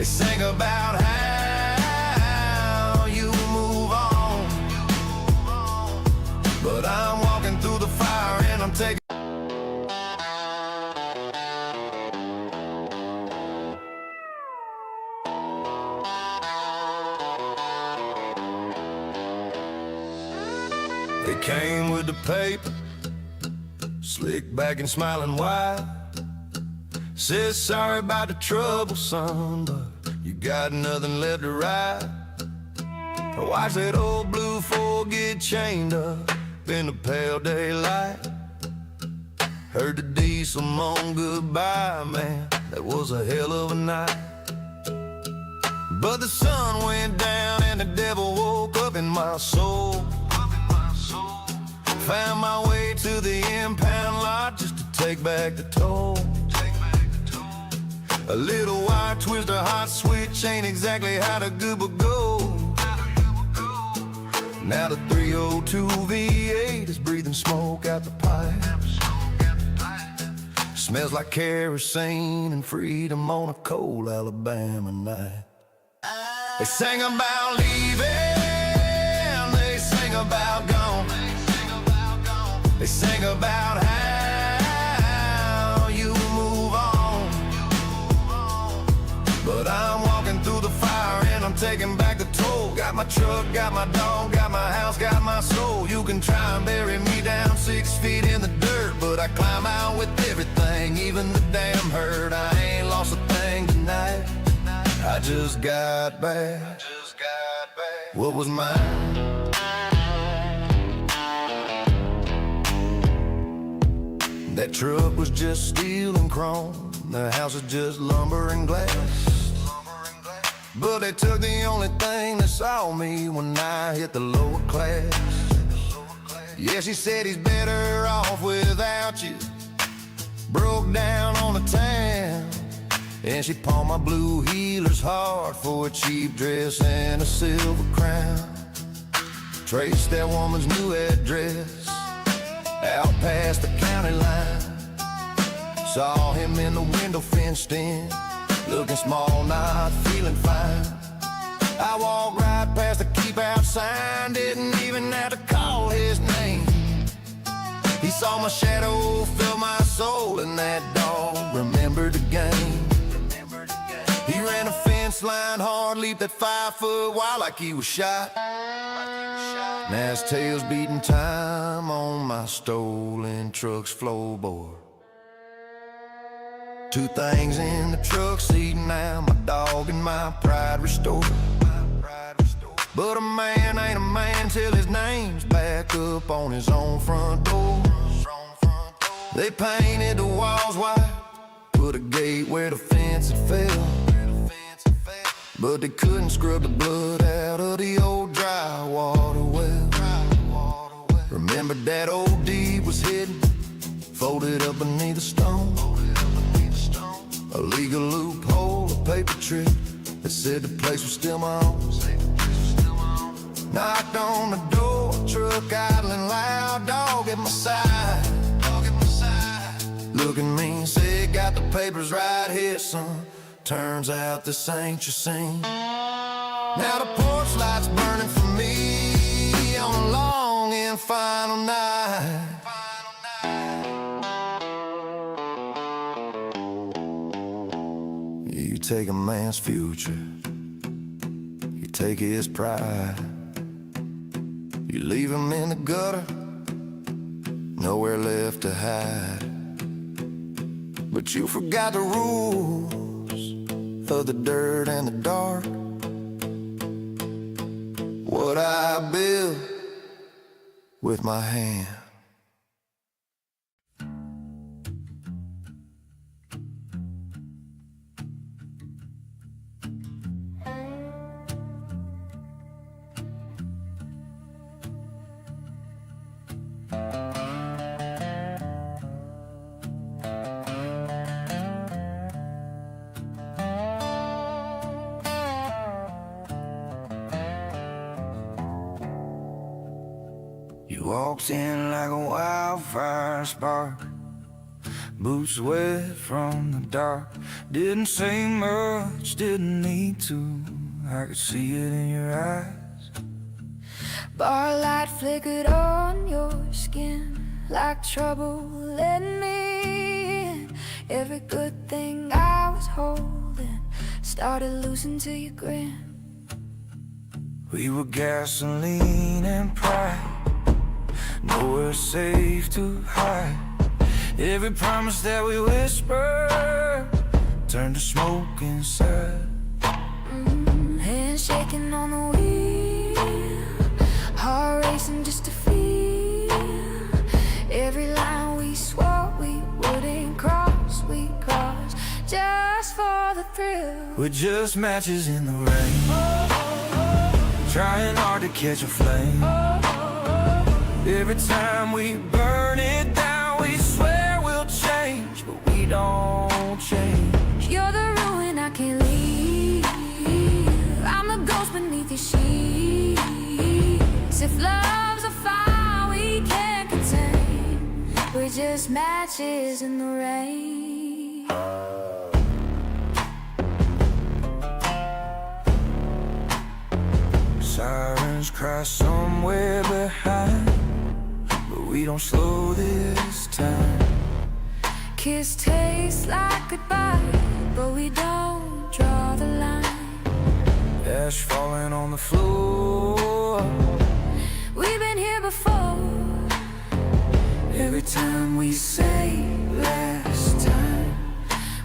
They sing about how you move on, but I'm walking through the fire and I'm taking. They came with the paper, slick back and smiling wide. Says sorry about the trouble, son, but you got nothing left to ride. Watch that old blue Ford get chained up in the pale daylight. Heard the diesel moan goodbye, man, that was a hell of a night. But the sun went down and the devil woke up in my soul. Found my way to the impound lot just to take back the toll. A little wire twister hot switch ain't exactly how the goober go. Now the 302 V8 is breathing smoke out the pipe. Smells like kerosene and freedom on a cold Alabama night. They sang about leaving, they sang about gone. They sang about how you move on, but I'm walking through the fire and I'm taking back the toll. Got my truck, got my dog, got my house, got my soul. You can try and bury me down 6 feet in the dirt, but I climb out with everything, even the damn hurt. I ain't lost a thing tonight, I just got back what was mine. That truck was just steel and chrome, the house was just lumber and glass. But they took the only thing that saw me when I hit the lower class. Yeah, she said he's better off without you. Broke down on the town, and she pawned my blue heelers hard for a cheap dress and a silver crown. Traced that woman's new address out past the county line. Saw him in the window fenced in, looking small, not feeling fine. I walked right past the keep out sign, didn't even have to call his name. He saw my shadow fill my soul, and that dog remembered the game. He ran a fence line hard, leaped that 5 foot wide like he was shot. Now his tail's beating time on my stolen truck's floorboard. 2 things in the truck seat now, my dog and my pride restored. But a man ain't a man till his name's back up on his own front door. They painted the walls white, put a gate where the fence had fell, but they couldn't scrub the blood out of the old dry water well. Remembered that old deed was hidden, folded up beneath a stone. A legal loophole, a paper trick that said the place was still my own. Knocked on the door, truck idling loud, dog at my side. Looking mean, said got the papers right here, son. Turns out this ain't your scene. Now the porch light's burning for me on a long and final night. You take a man's future, you take his pride. You leave him in the gutter, nowhere left to hide. But you forgot the rules of the dirt and the dark. What I built with my hand. You walked in like a wildfire spark, boots wet from the dark. Didn't say much, didn't need to. I could see it in your eyes. Bar light flickered on your skin like trouble letting me in. Every good thing I was holding started losing to your grin. We were gasoline and pride, nowhere safe to hide. Every promise that we whispered turned to smoke inside. Hands shaking on the wheel, heart racing just to feel. Every line we swore we wouldn't cross, we crossed just for the thrill. We're just matches in the rain, trying hard to catch a flame. Every time we burn it down, we swear we'll change, but we don't change. You're the ruin I can't leave, I'm the ghost beneath your sheets. If love's a fire we can't contain, we're just matches in the rain. Sirens cry somewhere behind, but we don't slow this time. Kiss tastes like goodbye, but we don't draw the line. Ash falling on the floor, we've been here before. every time we say last time,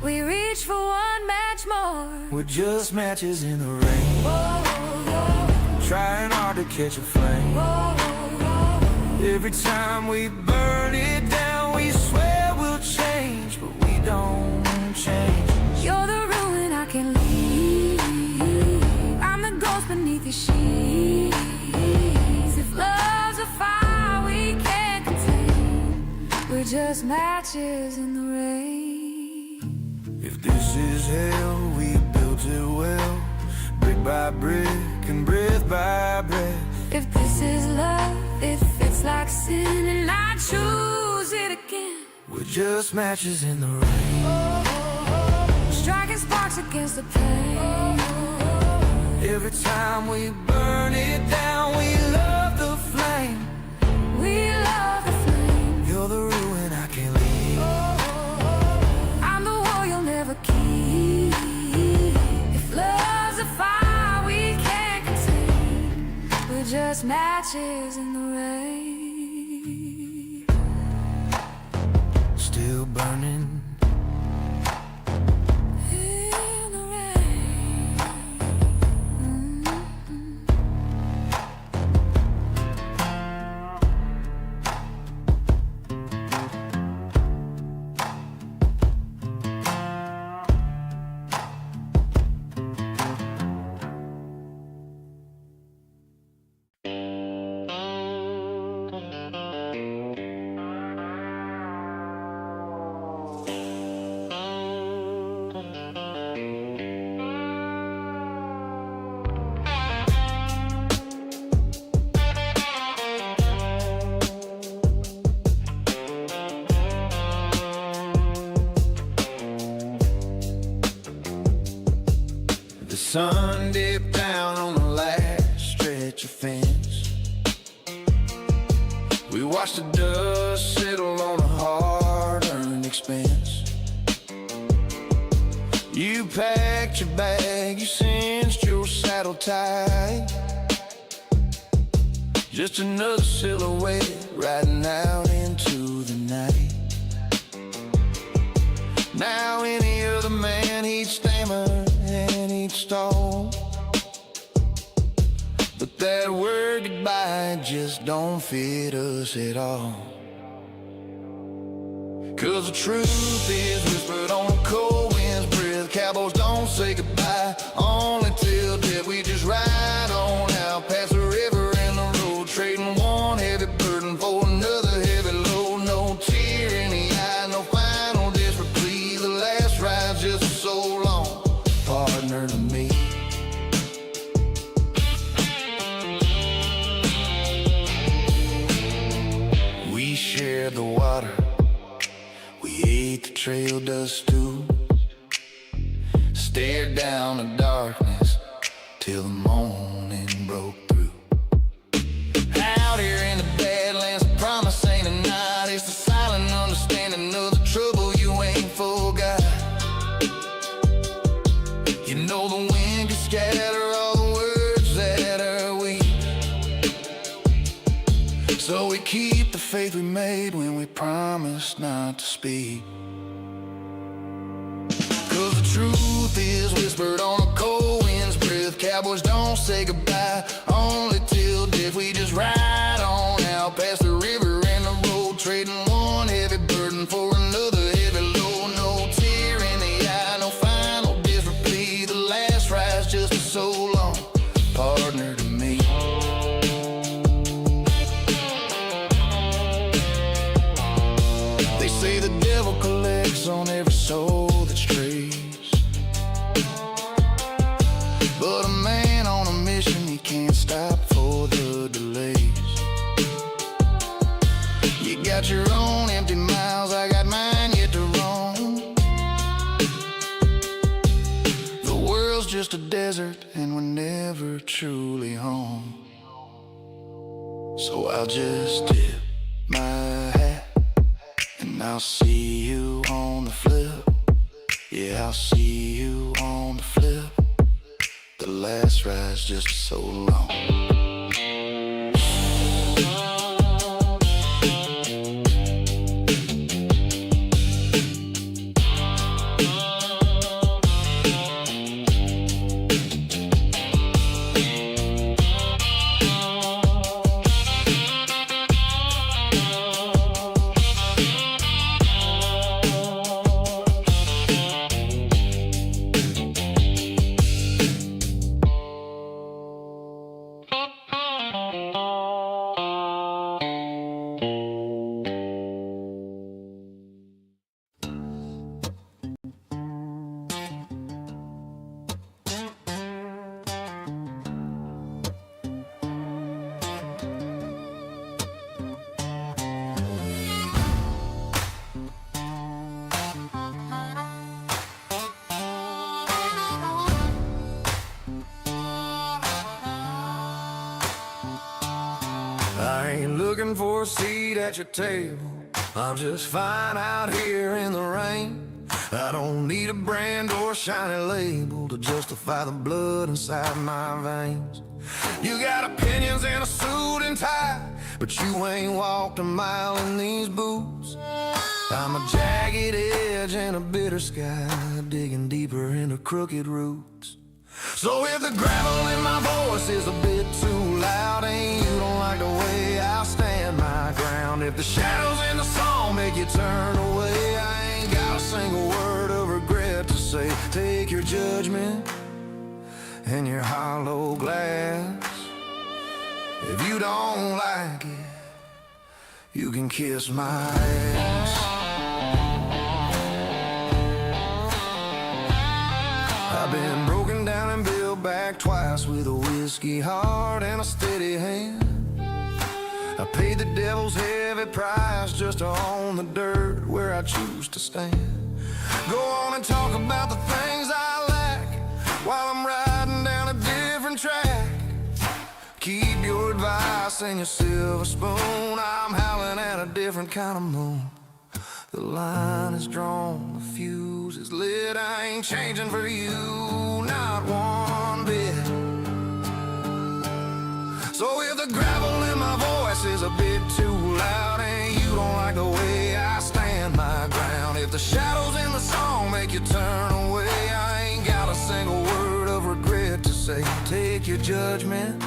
we reach for one match more. we're just matches in the rain, Whoa, whoa, trying hard to catch a flame. whoa, whoa. Every time we burn it down, we swear we'll change, but we don't change. You're the ruin I can't leave, I'm the ghost beneath your sheets. If love's a fire we can't contain, we're just matches in the rain. If this is hell, we built it well, brick by brick and breath by breath. If this is love, it fits like sin, and I choose it again. We're just matches in the rain, Striking sparks against the pain. every time we burn it down, we love the flame. We love the flame. You're the ruin I can't leave, I'm the war you'll never keep. If love's a fire we can't contain, we're just matches in the rain. still burning. In the rain. The sun dipped down on the last stretch of fence. We watched the dust settle on a hard-earned expense. You packed your bag, you cinched your saddle tight. Just another silhouette riding out into the night. Now any other man, he'd stammer and he'd stall, but that word goodbye just don't fit us at all. 'Cause the truth is whispered on a cold wind's breath. Cowboys don't say goodbye, only till death. We just ride on out past the river and the road, trading one heavy burden for another heavy load. No tear in the eye, no final desperate plea. The last ride's just so long, partner to me. We shared the water, we ate the trail dust too. stared down the darkness till the morning broke through. Out here in the Badlands, the promise ain't a night. It's the silent understanding of the trouble you ain't forgot. You know the wind can scatter all the words that are weak, so we keep the faith we made when we promised not to speak. 'Cause the truth is whispered on a cold wind's breath. Cowboys don't say goodbye, only till death. We just ride on out past the river and the road, trading one heavy burden for another heavy load. No tear in the eye, no final different plea. The last ride's just a so long partner to me. They say the devil collects on every soul that's traced, but a man on a mission, he can't stop for the delays. You got your own empty miles, I got mine yet to roam. The world's just a desert and we're never truly home. So I'll just tip my hat and I'll see you on the flip. Yeah, I'll see you on the flip. The last ride's just so long. I ain't looking for a seat at your table, I'm just fine out here in the rain. I don't need a brand or a shiny label to justify the blood inside my veins. You got opinions in a suit and tie, but you ain't walked a mile in these boots. I'm a jagged edge and a bitter sky, digging deeper into crooked roots. So if the gravel in my voice is a bit too loud and you don't like the way I stand my ground, if the shadows in the song make you turn away, I ain't got a single word of regret to say. Take your judgment and your hollow glass. If you don't like it, you can kiss my ass. I've been broken down and built back twice with a whiskey heart and a steady hand. I paid the devil's heavy price just to own the dirt where I choose to stand. Go on and talk about the things I lack while I'm riding down a different track. Keep your advice and your silver spoon, I'm howling at a different kind of moon. The line is drawn, the fuse is lit, I ain't changing for you, not one bit. So if the gravel in my voice is a bit too loud and you don't like the way I stand my ground, if the shadows in the song make you turn away, I ain't got a single word of regret to say. Take your judgment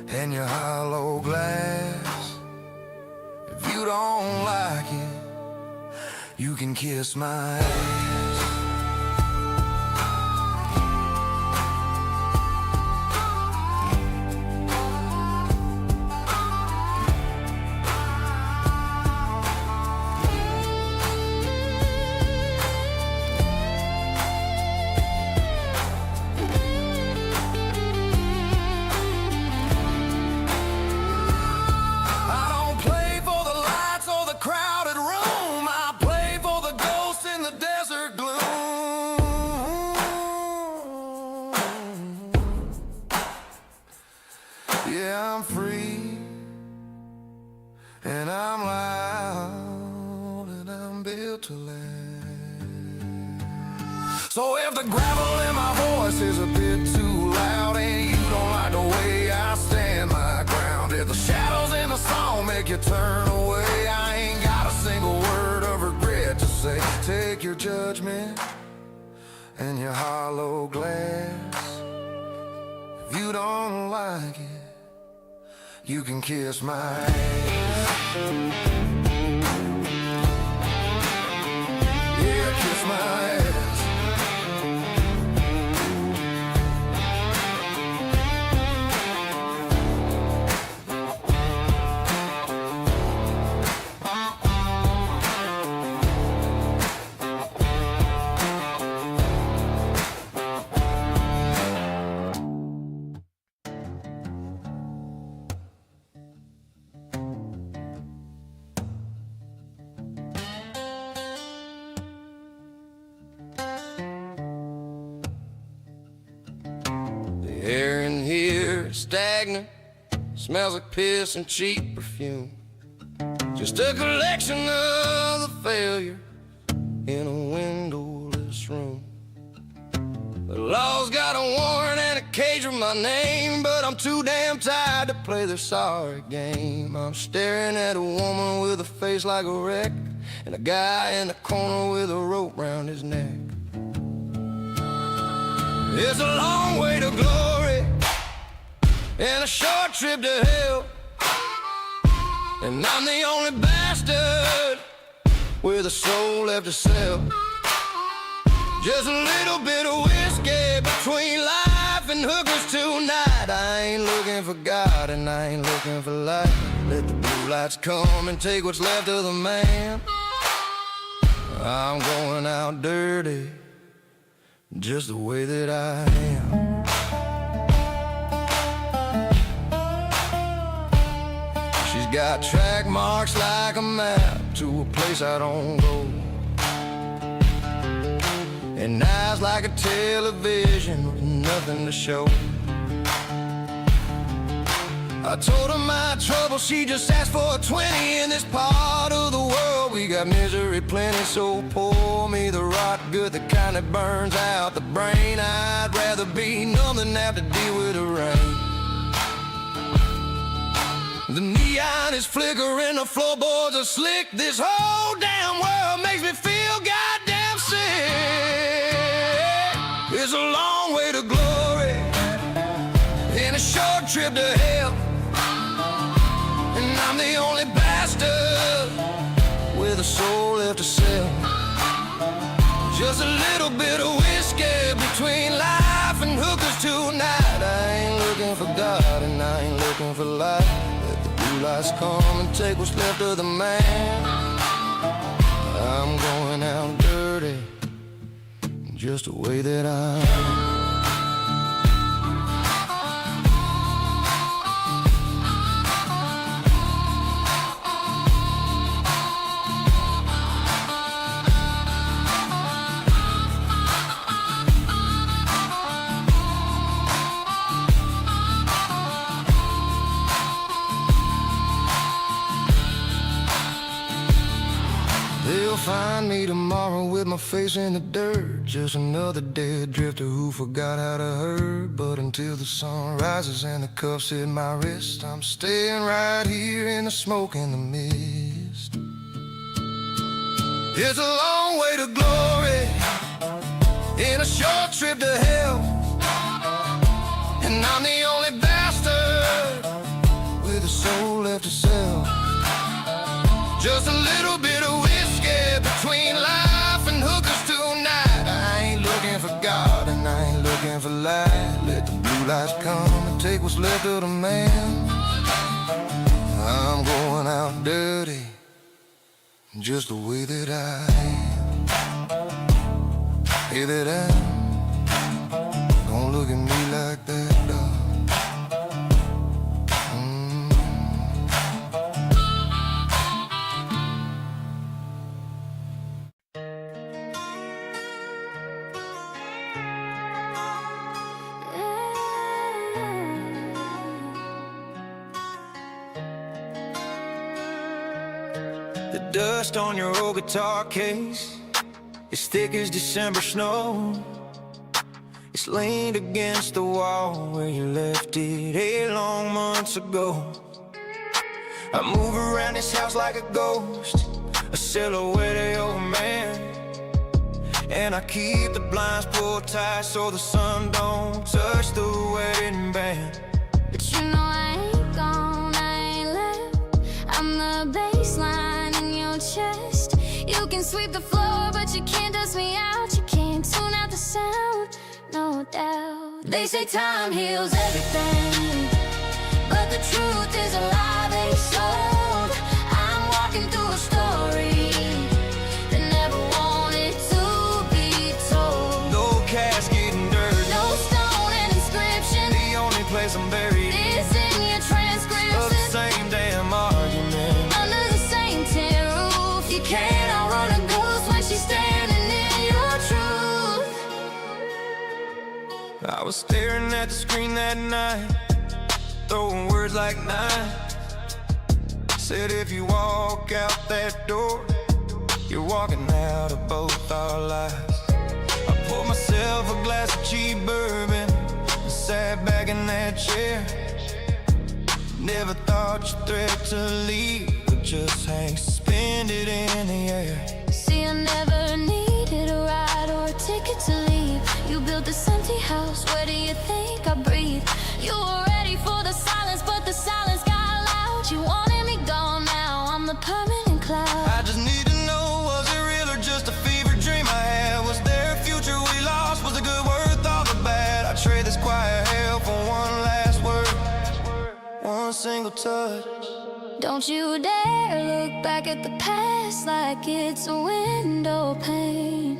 and your hollow glass. If you don't like it, you can kiss my ass. Yeah, I'm free, and I'm loud, and I'm built to last. So if the gravel in my voice is a bit too loud and you don't like the way I stand my ground, if the shadows in the song make you turn away, I ain't got a single word of regret to say. Take your judgment and your hollow glass. If you don't like it, you can kiss my ass. Yeah, kiss my ass. The air in here is stagnant, smells like piss and cheap perfume. Just a collection of the failure in a windowless room. The law's got a warrant and a cage with my name, but I'm too damn tired to play the sorry game. I'm staring at a woman with a face like a wreck, and a guy in the corner with a rope round his neck. It's a long way to glory and a short trip to hell, and I'm the only bastard with a soul left to sell. Just a little bit of whiskey between life and hookers tonight. I ain't looking for God and I ain't looking for light. Let the blue lights come and take what's left of the man. I'm going out dirty, just the way that I am. She's got track marks like a map to a place I don't go, and eyes like a television with nothing to show. I told her my trouble, she just asked for a 20. In this part of the world we got misery plenty, so pour me the rot good, the kind that burns out the brain. I'd rather be numb than have to deal with the rain. The neon is flickering, the floorboards are slick. This whole damn world makes me feel goddamn sick. It's a long way to glory and a short trip to hell, and I'm the only bastard with a soul left to sell. Just a little bit of whiskey between life and hookers tonight. I ain't looking for God and I ain't looking for light. Let the blue lights come and take what's left of the man. I'm going out dirty, just the way that I am. They'll find me tomorrow with my face in the dirt, just another dead drifter who forgot how to hurt. But until the sun rises and the cuffs hit my wrist, I'm staying right here in the smoke and the mist. It's a long way to glory in a short trip to hell, and I'm the only bastard with a soul left to sell. Just a little bit of whiskey between life and hookers tonight. I ain't looking for God and I ain't looking for light. Let the blue lights come and take what's left of the man. I'm going out dirty, just the way that I am. Hey, that I am. Don't look at me like that, dog. dust on your old guitar case, it's thick as December snow. It's leaned against the wall where you left it 8 long months ago. I move around this house like a ghost, a silhouette of your man. And I keep the blinds pulled tight so the sun don't touch the wedding band. But you know I ain't gone, I ain't left. I'm the bass line in your chest. You can sweep the floor, but you can't dust me out. You can't tune out the sound, no doubt. They say time heals everything, but the truth is a lie they sold. I'm walking through a story that never wanted to be told. No casket and dirt, No stone and inscription. the only place I'm buried It's in your transcripts of the same damn argument. under the same tin roof. You can't outrun a ghost when she's standing in your truth. I was staring at the screen that night, throwing words like nine. Said if you walk out that door, you're walking out of both our lives. I poured myself a glass of cheap bourbon and sat back in that chair. Never thought you'd threat to leave, but just hang suspended in the air. See, I never needed a ride or a ticket to leave. You built this empty house, where do you think I breathe? You were ready for the silence, but the silence got loud. You wanted me gone, now I'm the permanent cloud. I just need to know, was it real or just a fever dream I had? Was there a future we lost? Was the good worth all the bad? I trade this quiet hell for one last word, one single touch. Don't you dare look back at the past like it's a window pane.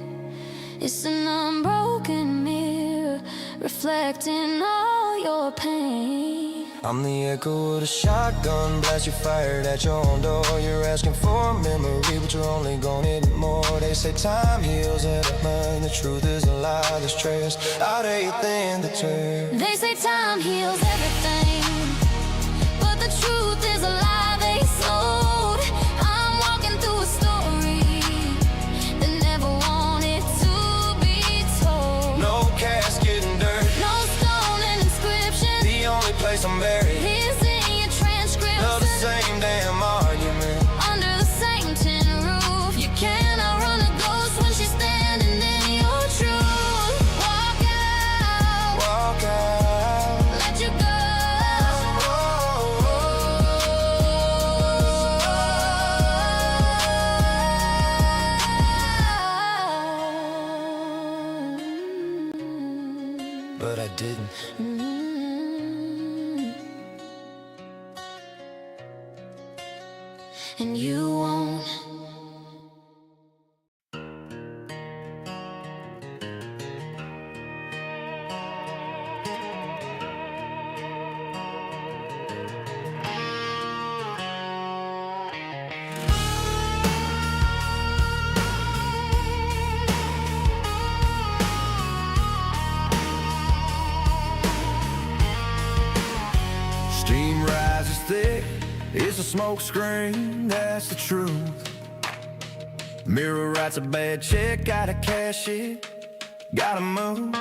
It's an unbroken mirror reflecting all your pain. I'm the echo of the shotgun blast you fired at your own door. You're asking for a memory, but you're only gonna need more. They say time heals everything, the truth is a lie that's traced out everything that turns. They say time heals everything, but the truth is a lie they sold. I'm walking through a story that never wanted to be told. No casket and dirt, No stone and inscription. the only place I'm buried Is in your transcripts of the same damn argument. under the same tin roof. You can't outrun a ghost when she's standing in your truth. Walk out, Walk out. let you go. But I didn't. And you won't. Steam rises thick, it's a smoke screen, that's the truth. Mirror writes a bad check, gotta cash it, gotta move.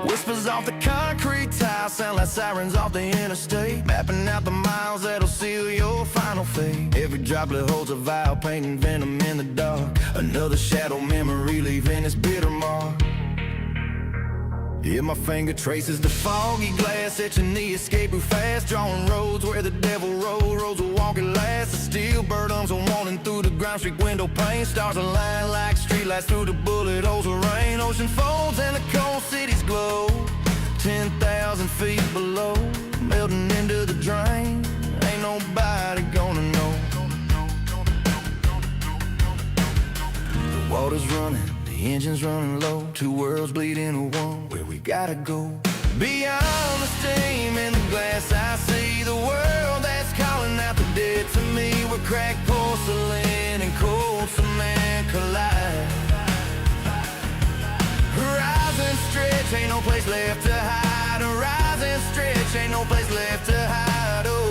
Whispers off the concrete tile sound like sirens off the interstate, mapping out the miles that'll seal your final fate. Every droplet holds a vial, painting venom in the dark. Another shadow memory leaving its bitter mark. Yeah, my finger traces the foggy glass, etching the escape route fast, drawing roads where the devil rode, roads will walk at last. The steel burdens are wanting through the ground street window pane. Stars align like streetlights through the bullet holes of rain. Ocean folds and the cold cities glow, 10,000 feet below, melting into the drain. Ain't nobody gonna know. The water's running, the engine's running low, two worlds bleed into one, where we gotta go. Beyond the steam in the glass, I see the world that's calling out the dead to me, where cracked porcelain and cold cement collide. Horizon stretch, ain't no place left to hide. Horizon stretch, ain't no place left to hide. Oh,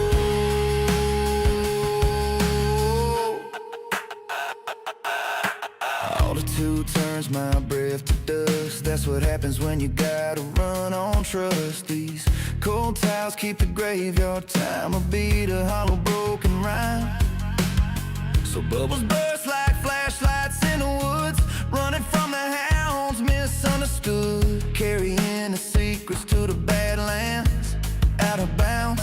burns my breath to dust. That's what happens when you gotta run on trust. These cold towels keep the graveyard time a beat, a hollow broken rhyme. So bubbles burst like flashlights in the woods, running from the hounds, misunderstood, carrying the secrets to the badlands, out of bounds.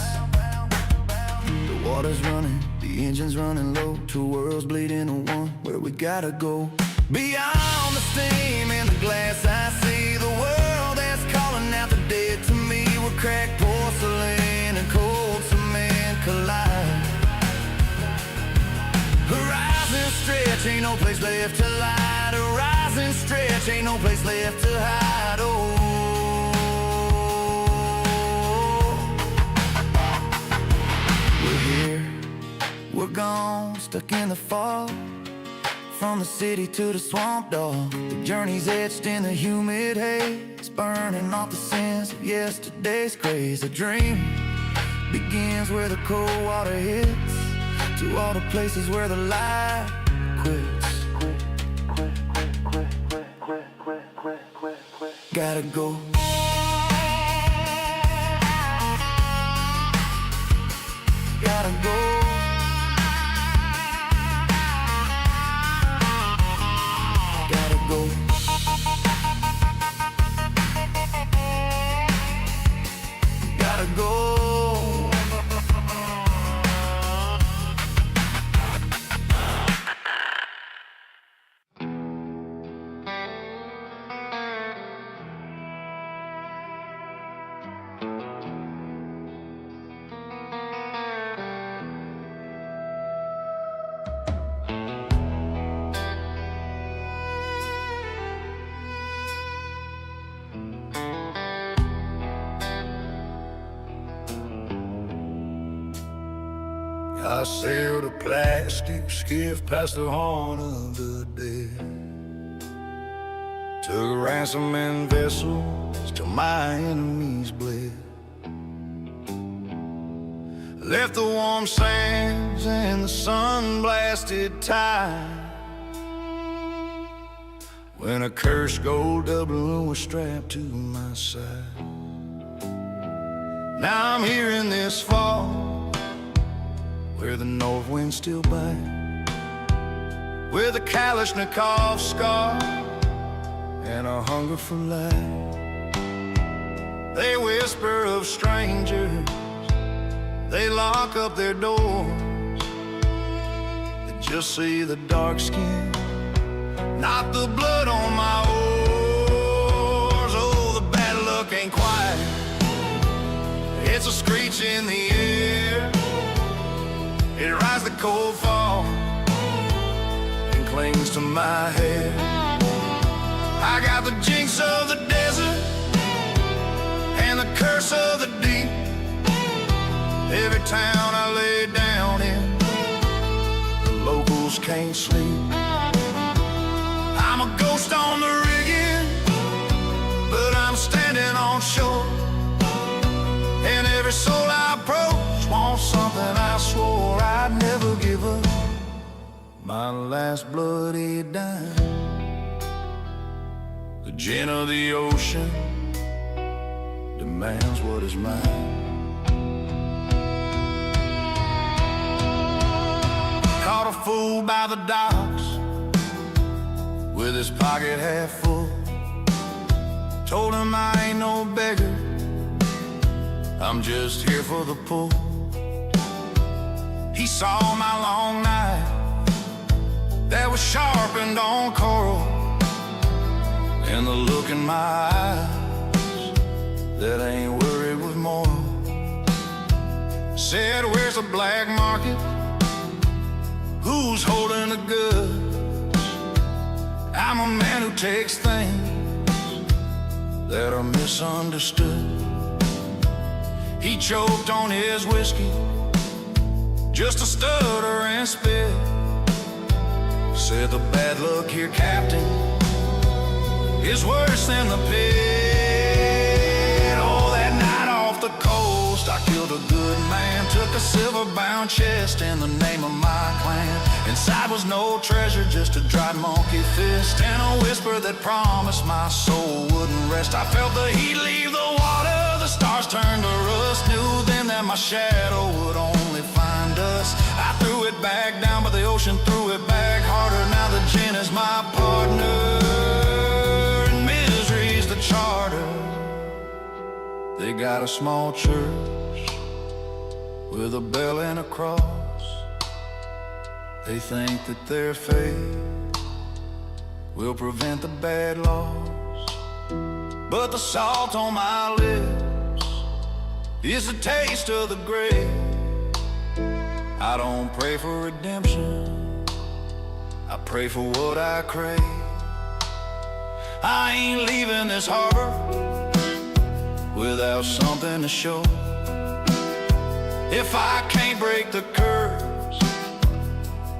The water's running, the engine's running low, two worlds bleed into one, where we gotta go. Beyond the steam in the glass, I see the world that's calling out the dead to me, where cracked porcelain and cold cement collide. Horizon stretch, ain't no place left to hide. Horizon stretch, ain't no place left to hide. Oh, we're here, we're gone, stuck in the fog. From the city to the swamp dog, the journey's etched in the humid haze, burning off the sins of yesterday's craze. A dream begins where the cold water hits, to all the places where the light quits. Gotta go. Gotta go. Gotta go. Gotta go. I sailed a plastic skiff past the horn of the dead, took ransom and vessels till my enemies bled, left the warm sands and the sun-blasted tide, when a cursed gold doubloon was strapped to my side. Now I'm here in this fall, where the north wind still bite, with a Kalashnikov scar and a hunger for life. They whisper of strangers, they lock up their doors, they just see the dark skin, not the blood on my oars. Oh, the bad luck ain't quiet, it's a screech in the air. It rides the cold fall and clings to my hair. I got the jinx of the desert and the curse of the deep. Every town I lay down in, the locals can't sleep. I'm a ghost on the rigging, but I'm standing on shore, and every soul I approach wants something I swore I'd never give up, my last bloody dime. The gin of the ocean demands what is mine. Caught a fool by the docks with his pocket half full, told him I ain't no beggar, I'm just here for the pull. He saw my long knife that was sharpened on coral, and the look in my eyes that ain't worried with moral. Said, where's the black market? Who's holding the goods? I'm a man who takes things that are misunderstood. He choked on his whiskey just to stutter and spit. Said the bad luck here, Captain, is worse than the pit. Oh, that night off the coast, I killed but a good man took a silver-bound chest in the name of my clan. Inside was no treasure, just a dried monkey fist and a whisper that promised my soul wouldn't rest. I felt the heat leave the water, the stars turned to rust. Knew then that my shadow would only find us. I threw it back down, but the ocean threw it back harder. Now the gin is my partner, and misery's the charter. They got a small church with a bell and a cross. They think that their faith will prevent the bad laws. But the salt on my lips is a taste of the grave. I don't pray for redemption, I pray for what I crave. I ain't leaving this harbor without something to show. If I can't break the curse,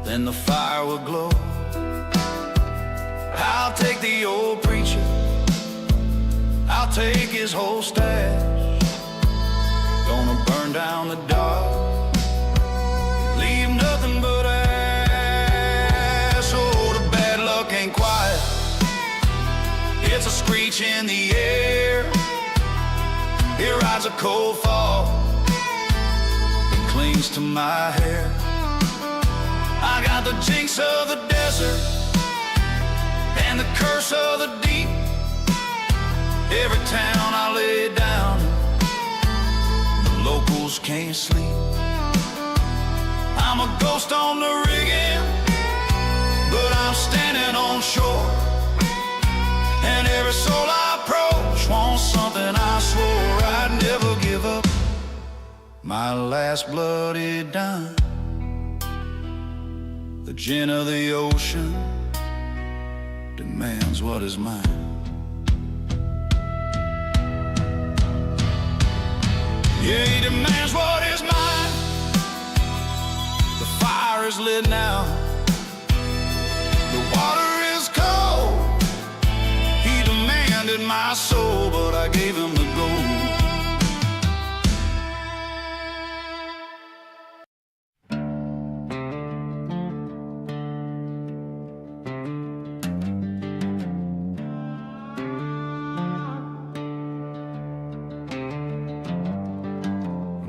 then the fire will glow. I'll take the old preacher, I'll take his whole stash. Gonna burn down the dark, leave nothing but ash. Oh, the bad luck ain't quiet, it's a screech in the air. Here rides a cold fog, it clings to my hair. I got the jinx of the desert and the curse of the deep. Every town I lay down, the locals can't sleep. I'm a ghost on the rigging, but I'm standing on shore. And every soul I approach wants something I swore I'd never give up. My last bloody dime, the gin of the ocean, demands what is mine. Yeah, he demands what is mine. The fire is lit now, the water is cold. He demanded my soul, but I gave him the gold.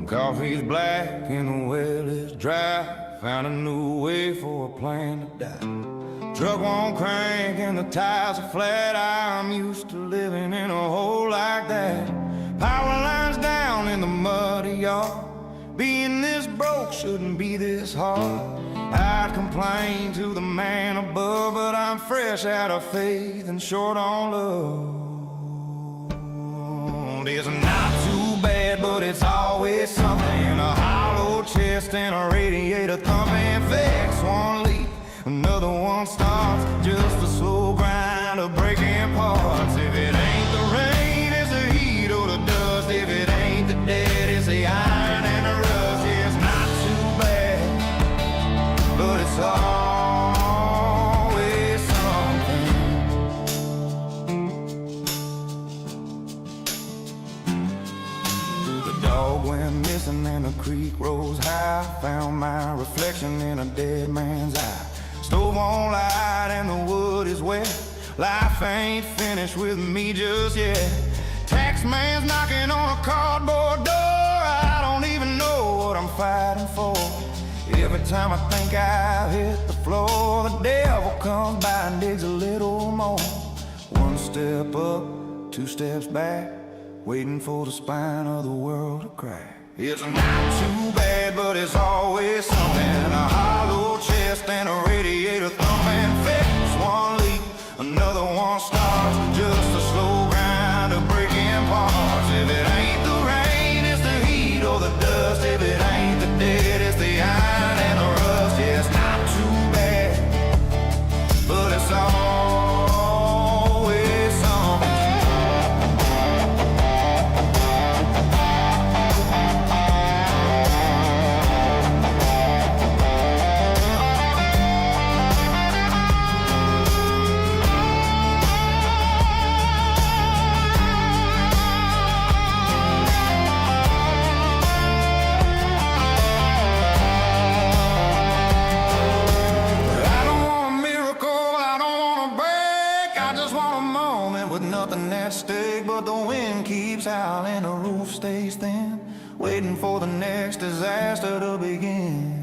Coffee's black and the well is dry. Found a new way for a plane to die. Truck won't crank and the tires are flat. I'm used to living in a hole like that. Power lines down in the muddy yard. Being this broke shouldn't be this hard. I'd complain to the man above, but I'm fresh out of faith and short on love. It's not too bad, but it's always something. A hollow chest and a radiator thumping. Fix one leak, another one starts. Just a slow grind of breaking parts. If it ain't the rain, it's the heat or the dust. If it ain't the dead, it's the iron and the rust. Yeah, it's not too bad, but it's always something. The dog went missing and the creek rose high. Found my reflection in a dead man's eye. Stove on light and the wood is wet. Life ain't finished with me just yet. Tax man's knocking on a cardboard door. I don't even know what I'm fighting for. Every time I think I've hit the floor, the devil comes by and digs a little more. One step up, two steps back, waiting for the spine of the world to crack. It's not too bad, but it's always something. A hollow chest and a radiator thumping. Fix one leak, another one starts. Just a slow grind of breaking parts. If it ain't the rain, it's the heat or the dust. If it ain't the dead, it's the iron and the rust. Yeah, it's not too bad, but it's always something. moment with nothing at stake, but the wind keeps howling, the roof stays thin, waiting for the next disaster to begin.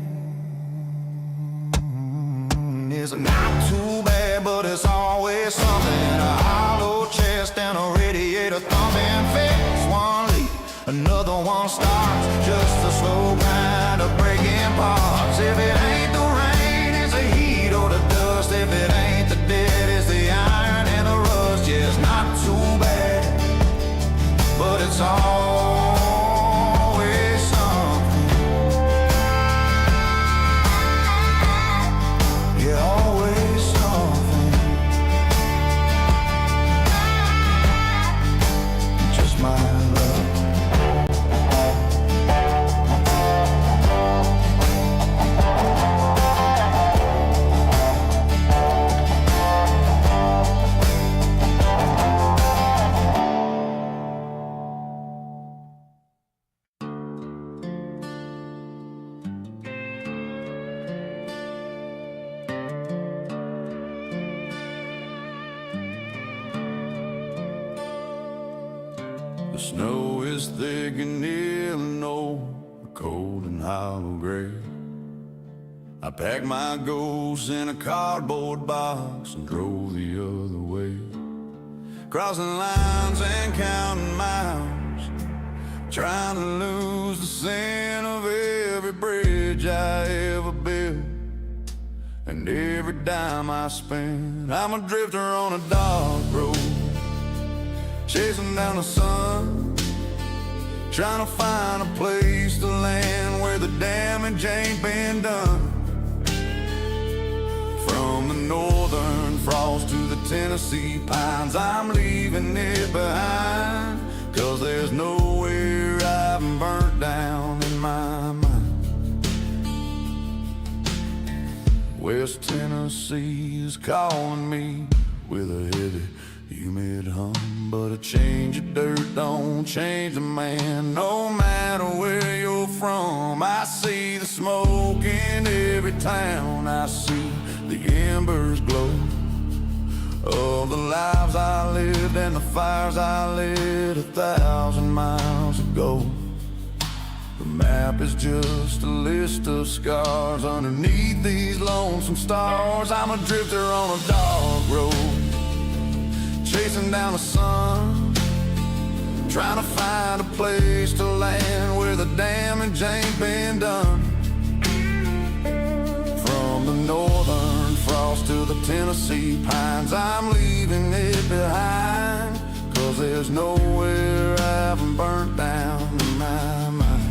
It's not too bad, but it's always something. A hollow chest and a radiator thumping. Fix one leak, another one starts. Just a slow grind of breaking parts. If it ain't the rain, it's the heat or the dust. If it ain't the dead, it's the iron and the rust. Yeah, it's not too bad, but it's always something. Yeah, always something. Just my love. The snow is thick in Illinois, cold and hollow gray. I packed my ghosts in a cardboard box and drove the other way, crossing lines and counting miles, trying to lose the scent of every bridge I ever built and every dime I spent. I'm a drifter on a dark road, chasing down the sun, trying to find a place to land where the damage ain't been done. From the northern frost to the Tennessee pines, I'm leaving it behind, 'cause there's nowhere I haven't burnt down in my mind. West Tennessee is calling me with a heavy, humid hum, but a change of dirt don't change a man, no matter where you're from. I see the smoke in every town, I see the embers glow of the lives I lived and the fires I lit 1,000 miles ago. The map is just a list of scars underneath these lonesome stars. I'm a drifter on a dark road, chasing down the sun, trying to find a place to land where the damage ain't been done. From the northern frost to the Tennessee pines, I'm leaving it behind, 'cause there's nowhere I haven't burnt down in my mind.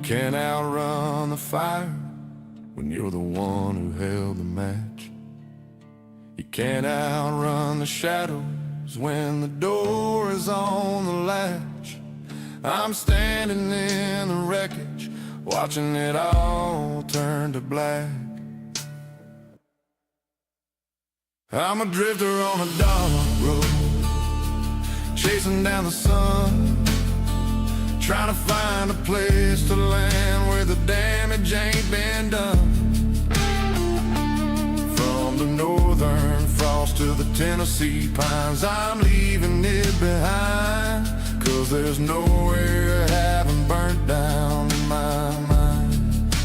Can't outrun the fire when you're the one who held the match. You can't outrun the shadows when the door is on the latch. I'm standing in the wreckage, watching it all turn to black. I'm a drifter on a dark road, chasing down the sun, trying to find a place to land where the damage ain't been done. From the northern frost to the Tennessee pines, I'm leaving it behind, 'cause there's nowhere I haven't burnt down in my mind.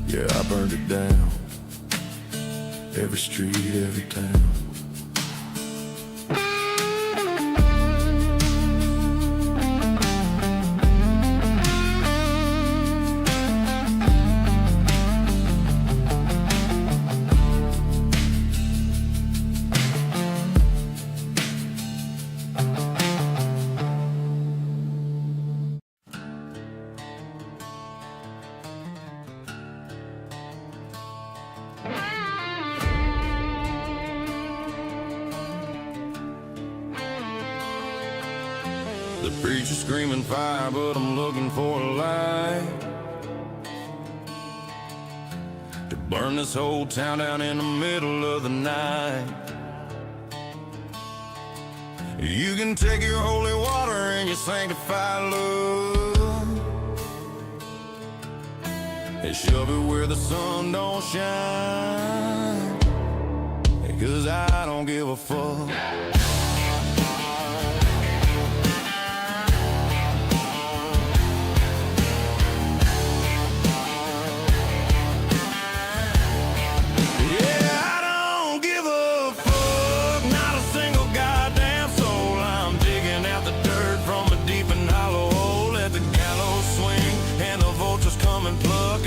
Yeah, I burned it down, every street, every town. The preacher's screaming fire, but I'm looking for a light to burn this whole town down in the middle of the night. You can take your holy water and your sanctified love and shove it where the sun don't shine, 'cause I don't give a fuck.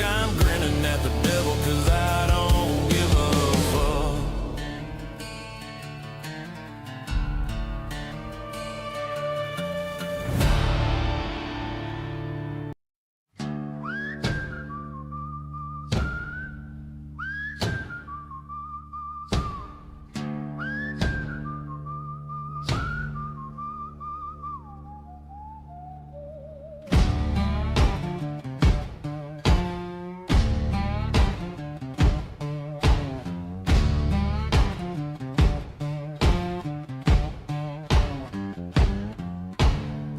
I'm grinning at the devil 'cause I don't give a fuck.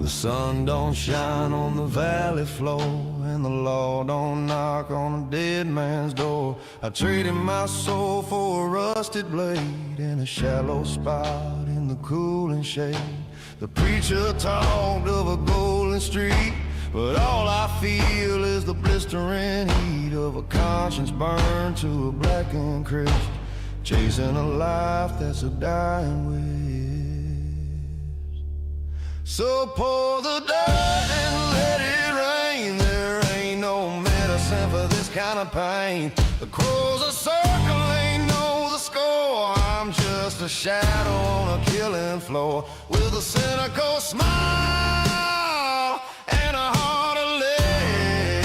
The sun don't shine on the valley floor, and the law don't knock on a dead man's door. I traded my soul for a rusted blade in a shallow spot in the cooling shade. The preacher talked of a golden street, but all I feel is the blistering heat of a conscience burned to a blackened crisp, chasing a life that's a dying wish. So pour the dirt and let it rain. There ain't no medicine for this kind of pain. The crows are circling, know the score. I'm just a shadow on a killing floor with a cynical smile and a heart of lead.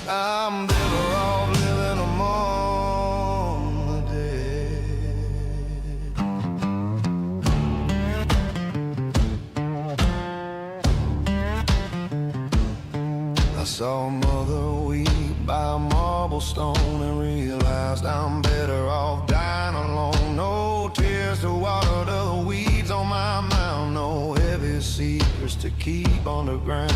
I'm better off living among the dead. I saw a mother weep by a marble stone and realized I'm better off dying alone. No tears to water the weeds on my mound, no heavy secrets to keep underground.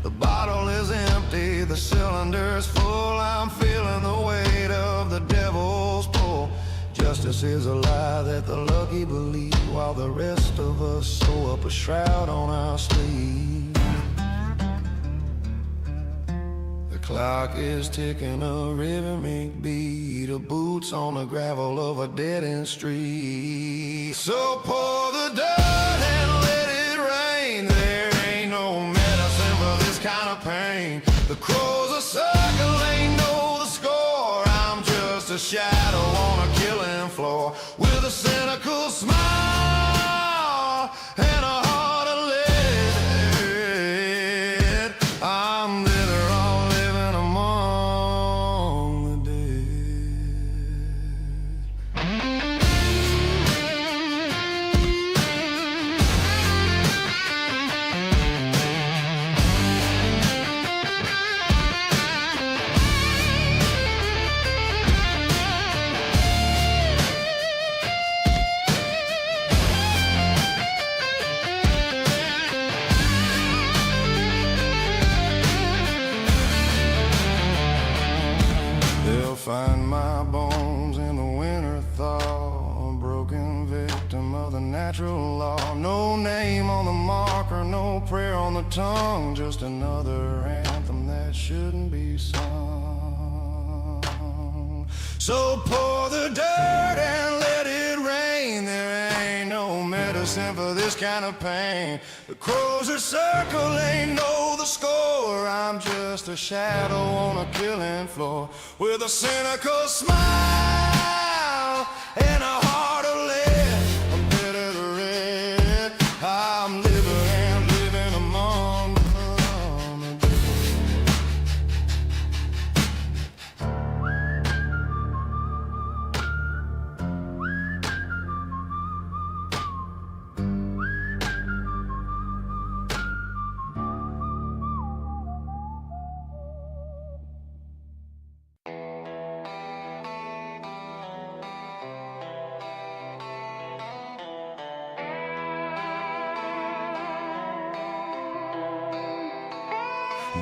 The bottle is empty, the cylinder's full. I'm feeling the weight of the devil's pull. Justice is a lie that the lucky believe, while the rest of us sew up a shroud on our sleeve. The clock is ticking a rhythmic beat of boots on the gravel of a dead-end street. So pour the dirt and let it rain. There ain't no medicine for this kind of pain. The crows are circling, know the score. I'm just a shadow on a killing floor with a cynical smile and a heart of lead. I'm better off living among the They'll find my bones in the winter thaw, a broken victim of the natural law. No name on the marker, no prayer on the tongue, just another anthem that shouldn't be sung. So pour the dirt and let it rain. There ain't no medicine for this kind of pain. The crows are circling, know the score. I'm just a shadow on a killing floor with a cynical smile and a heart of lead. I'm bitter to red. I'm living among the dead.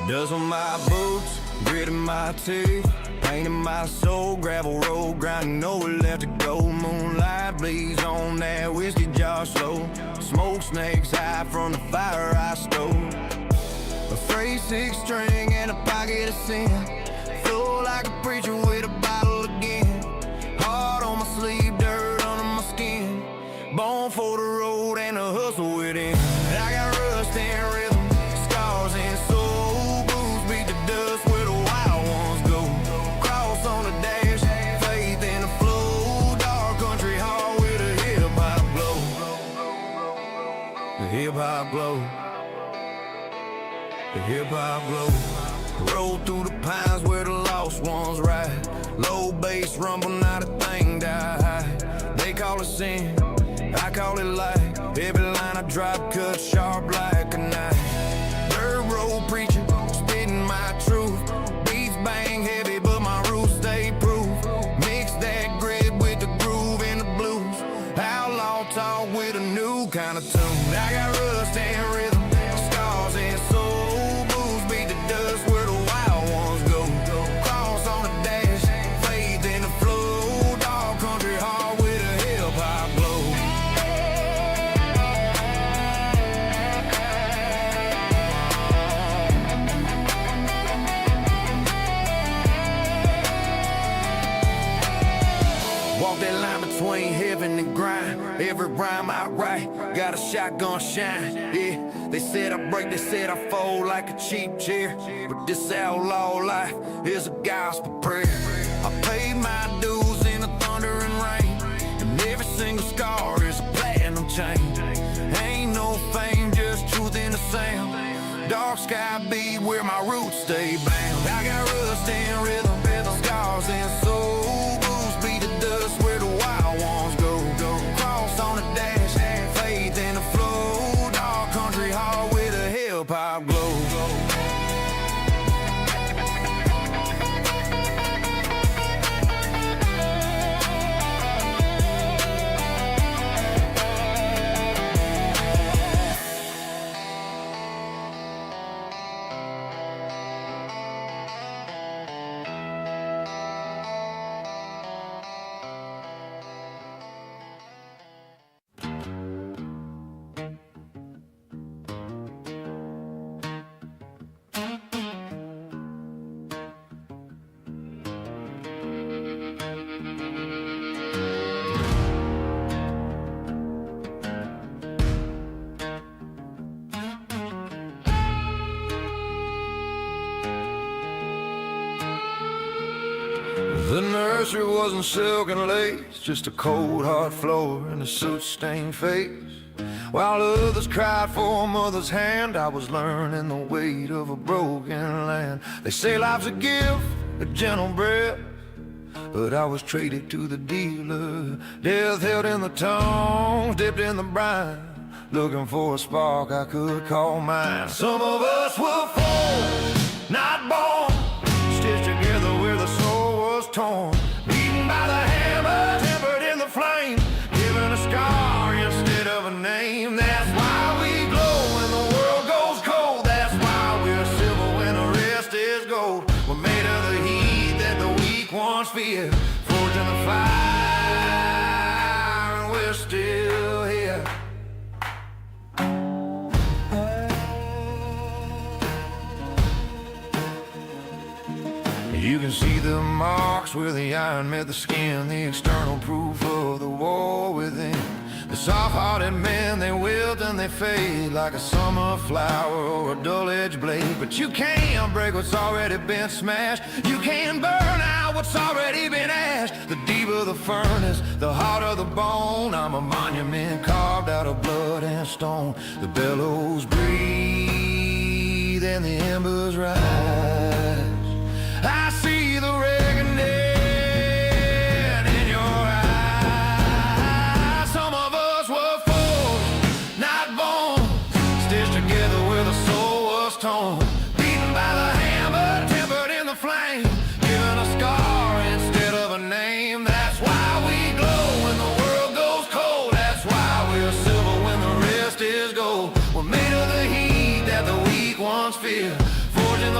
Dust on my boots, grit in my teeth, pain in my soul, gravel road, grinding nowhere left to go. Moonlight bleeds on that whiskey jar slow. Smoke snakes high from the fire I stole. A frayed six string and a pocket of sin. Flow like a preacher with a bottle again. Heart on my sleeve, dirt under my skin. Born for the road and the hustle within. I got rust and rhythm, scars and soul. Blues beat the dust where the wild ones go. Cross on the dash, faith in the flow. Dark country heart with a hip-hop glow. The hip-hop glow. The hip-hop glow. Roll through the pines where the lost ones ride. Low bass rumble, not a thing die high. They call it sin, I call it light. Every line I drop cut sharp like a knife. Dirt road preacher, spitting my truth. Beats bang heavy, but my roots stay proof. Mix that grit with the groove and the blues. Outlaw talk with a new kind of tune. I got rust and rhythm, scars and soul. Blues beat the dust where the wild ones go. Cross on the dash, faith in the flow. Dark country heart with a hip-hop glow. Walk that line between heaven and grind. Every rhyme I write, got a shotgun shine. Yeah, they said I break, they said I fold like a cheap chair. But this outlaw life is a gospel prayer. I paid my dues in the thunder and rain, and every single scar is a platinum chain. Ain't no fame, just truth in the sound. Dark sky beat where my roots stay bound. I got rust and rhythm, scars and soul. Blues beat the dust where the wild ones go. Cross on the dash, faith in the flow. Dark country heart with a hip-hop glow. The nursery wasn't silk and lace, just a cold hard floor and a soot-stained face. While others cried for a mother's hand, I was learning the weight of a broken land. They say life's a gift, a gentle breath, but I was traded to the dealer. Death held in the tongs, dipped in the brine, looking for a spark I could call mine. Some of us were forged, not born, stitched together where the soul was torn. Beaten by the hammer, tempered in the flame, given a scar instead of a name. That's why we glow when the world goes cold. That's why we're silver when the rest is gold. We're made of the heat that the weak ones fear, forged in the fire, and we're still here. You can see the marks where the iron met the skin, the external proof of the war within. The soft-hearted men, they wilt and they fade like a summer flower or a dull-edged blade. But you can't break what's already been smashed. You can't burn out what's already been ashed. The deeper the furnace, the harder the bone. I'm a monument carved out of blood and stone. The bellows breathe and the embers rise. I see the reckoning in your eyes. Some of us were forged, not born, stitched together where the soul was torn. Beaten by the hammer, tempered in the flame, given a scar instead of a name. That's why we glow when the world goes cold. That's why we're silver when the rest is gold. We're made of the heat that the weak ones fear, forged in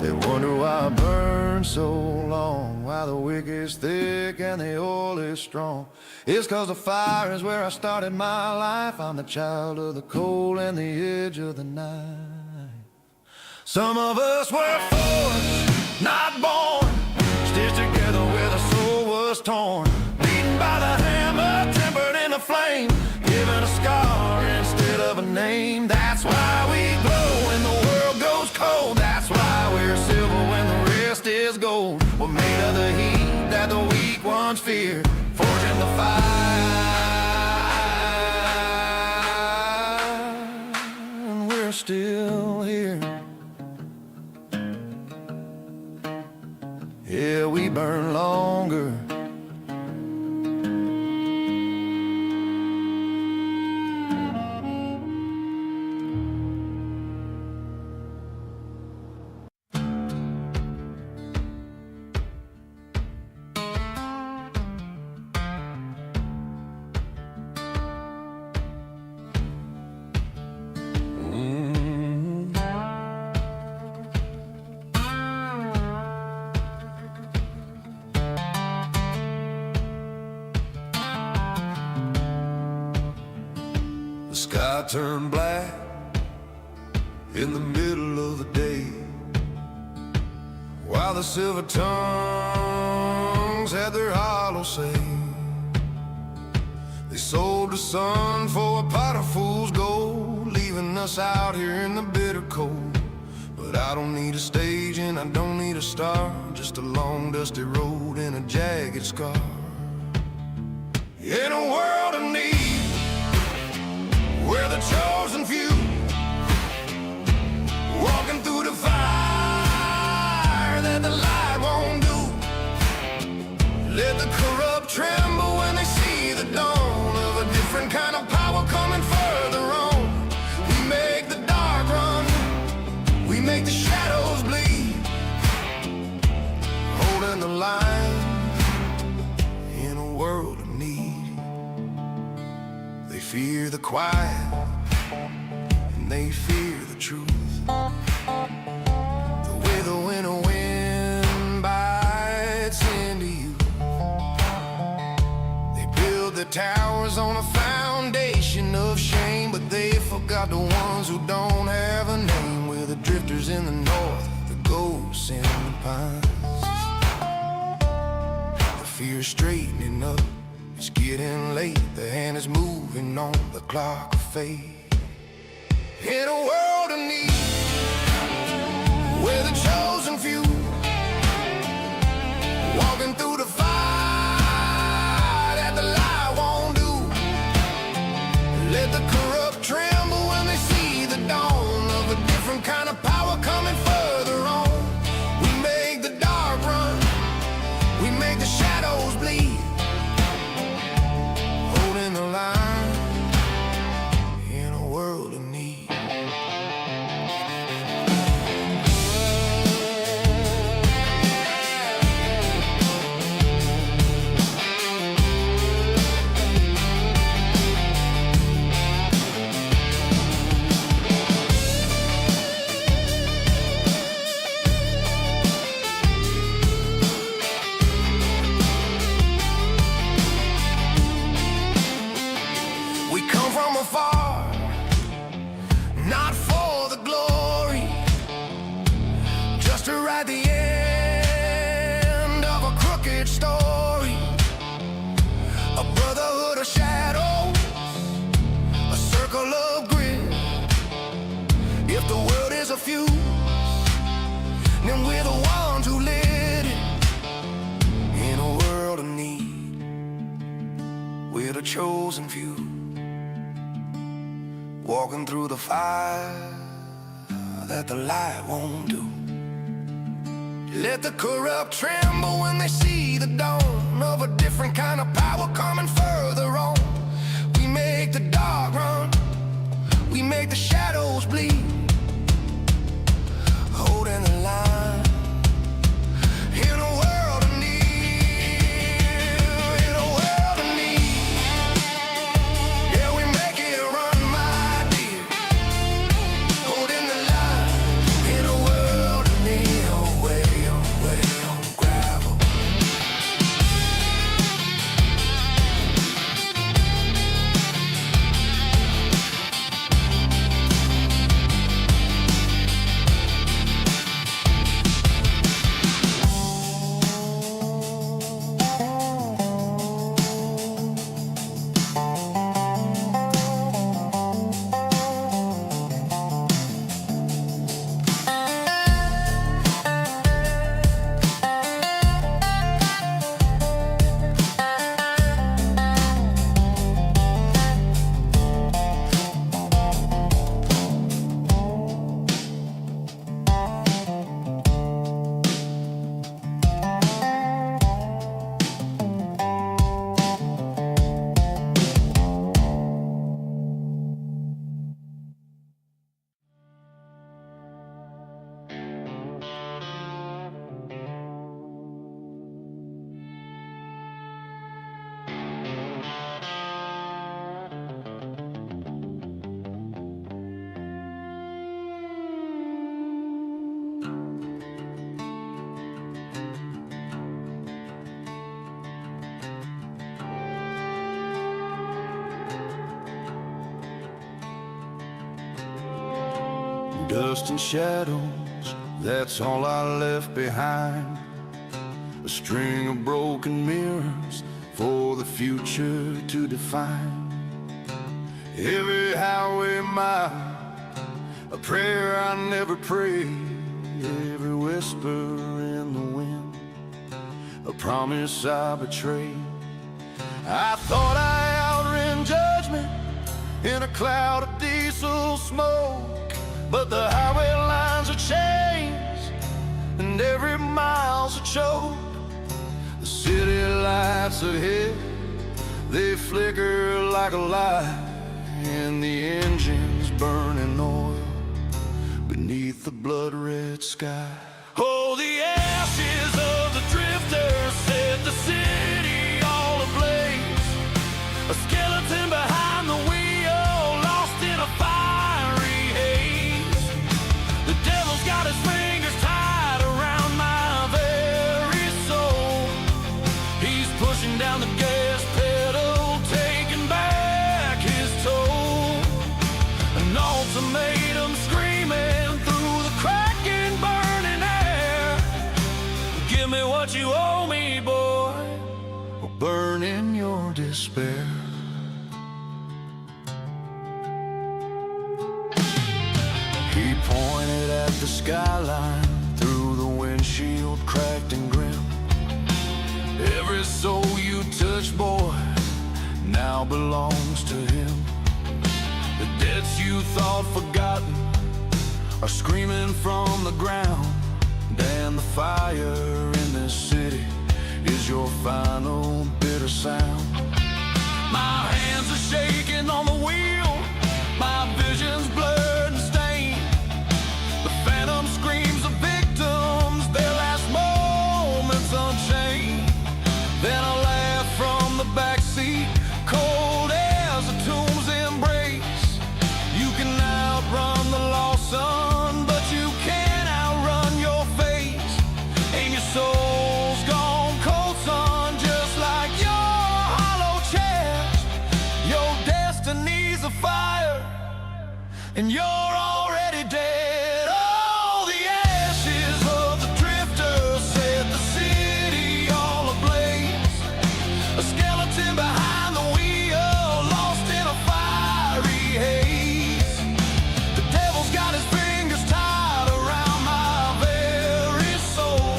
They wonder why I burn so long, why the wick is thick and the oil is strong. It's 'cause the fire is where I started my life. I'm the child of the cold and the edge of the knife. Some of us were forged, not born, stitched together where the soul was torn, beaten by the hammer, tempered in the flame, given a scar instead of a name. That's why we glow when the world goes cold. That's why we're silver when the rest is gold. We're made of the heat that the weak ones fear, forging the fire, and we're still here. Yeah, we burn longer. The sky turned black in the middle of the day, while the silver tongues had their hollow say. They sold the sun for a pot of fool's gold, leaving us out here in the bitter cold. But I don't need a stage and I don't need a star, just a long dusty road and a jagged scar. In a world of need, we're the chosen few, walking through the fire that the light won't do. Let the corrupt tremble when they see the dawn of a different kind of power coming further on. We make the dark run, we make the shadows bleed, holding the line in a world of need. They fear the quiet and they fear the truth, the way the winter wind bites into you. They build their towers on a foundation of shame, but they forgot the ones who don't have a name. We're the drifters in the north, the ghosts in the pines. The fear straightening up, it's getting late, the hand is moving on the clock of fate. In a world of need, we're the chosen few, walking through the fire that the light won't do. Let the corrupt tremble when they see the dawn of a different kind of power coming further on. We make the dark run, we make the shadows bleed, holding the line in a world of need. We come from afar, not for the glory, just to write the end of a crooked story. A brotherhood of shadows, a circle of grit. If the world is a fuse, then we're the ones who lit it. In a world of need, we're the chosen few, walking through the fire that the light won't do. Let the corrupt tremble when they see the dawn of a different kind of power coming further on. We make the dark run, we make the shadows bleed, holding the line in a world of need. In a world of need, yeah, we make it run, my dear, holding the line in a world of need. Dust and shadows, that's all I left behind. A string of broken mirrors for the future to define. Every highway mile, a prayer I never prayed. Every whisper in the wind, a promise I betrayed. I thought I outran judgment in a cloud of diesel smoke, but the highway lines are changed and every mile's a choke. The city lights ahead, they flicker like a light, and the engine's burning oil beneath the blood-red sky. Oh, the ashes of the drifter set the city all ablaze. A skeleton behind the wheel, lost in a fiery haze. The devil's got his fingers tied around my very soul. He's pushing down the gas pedal, taking back his toll. An ultimatum screaming through the cracking, burning air. Give me what you owe me, boy, or burn in your despair. He pointed at the skyline through the windshield, cracked and grim. Every soul you touch, boy, now belongs to him. The debts you thought forgotten are screaming from the ground, and the fire in this city is your final bitter sound. My hands are shaking on the wheel, my vision's blurred and stained. The phantom screams of victims, their last moments unchained. Then a laugh from the backseat, cold as a tomb's embrace. You can outrun the law, son, but you can't outrun your face. And your soul's gone cold, son, just like your hollow chest. Your destiny's a fire, and you're already dead. Oh, the ashes of the drifter set the city all ablaze. A skeleton behind the wheel, lost in a fiery haze. The devil's got his fingers tied around my very soul.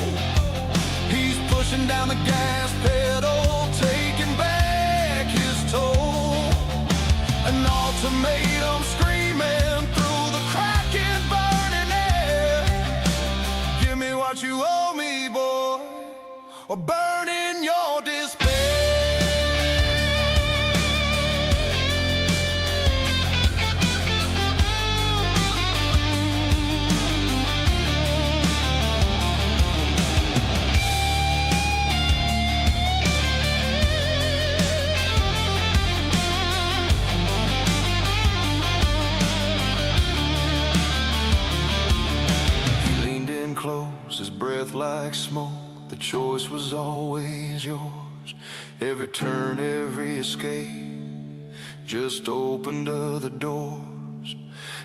He's pushing down the gas pedal, taking back his toll. An ultimatum screaming through the cracking, burning air. Give me what you owe me, boy, or burn in your despair. He leaned in close, his breath like smoke. The choice was always yours. Every turn, every escape just opened other doors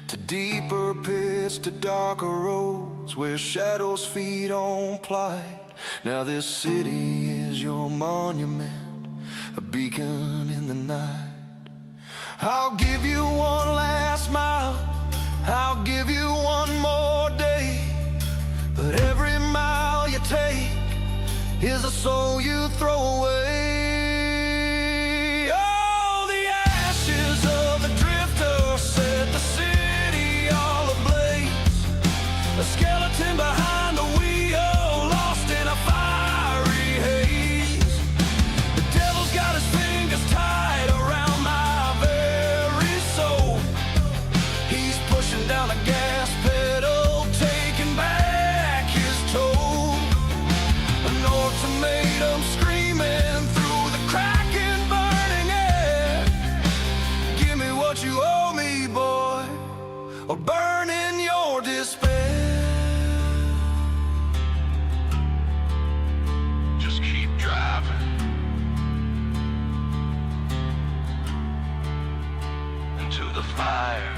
to deeper pits, to darker roads where shadows feed on plight. Now this city is your monument, a beacon in the night. I'll give you one last mile, I'll give you one more day, but every mile you take is a soul you throw away. Oh, the ashes of the drifter set the city all ablaze. A skeleton behind the wheel, lost in a fiery haze. The devil's got his fingers tied around my very soul. He's pushing down the gas pedal, taking back his toll. An ultimatum screaming through the cracking, burning air. Give me what you owe me, boy, or burn in your despair. Just keep driving into the fire.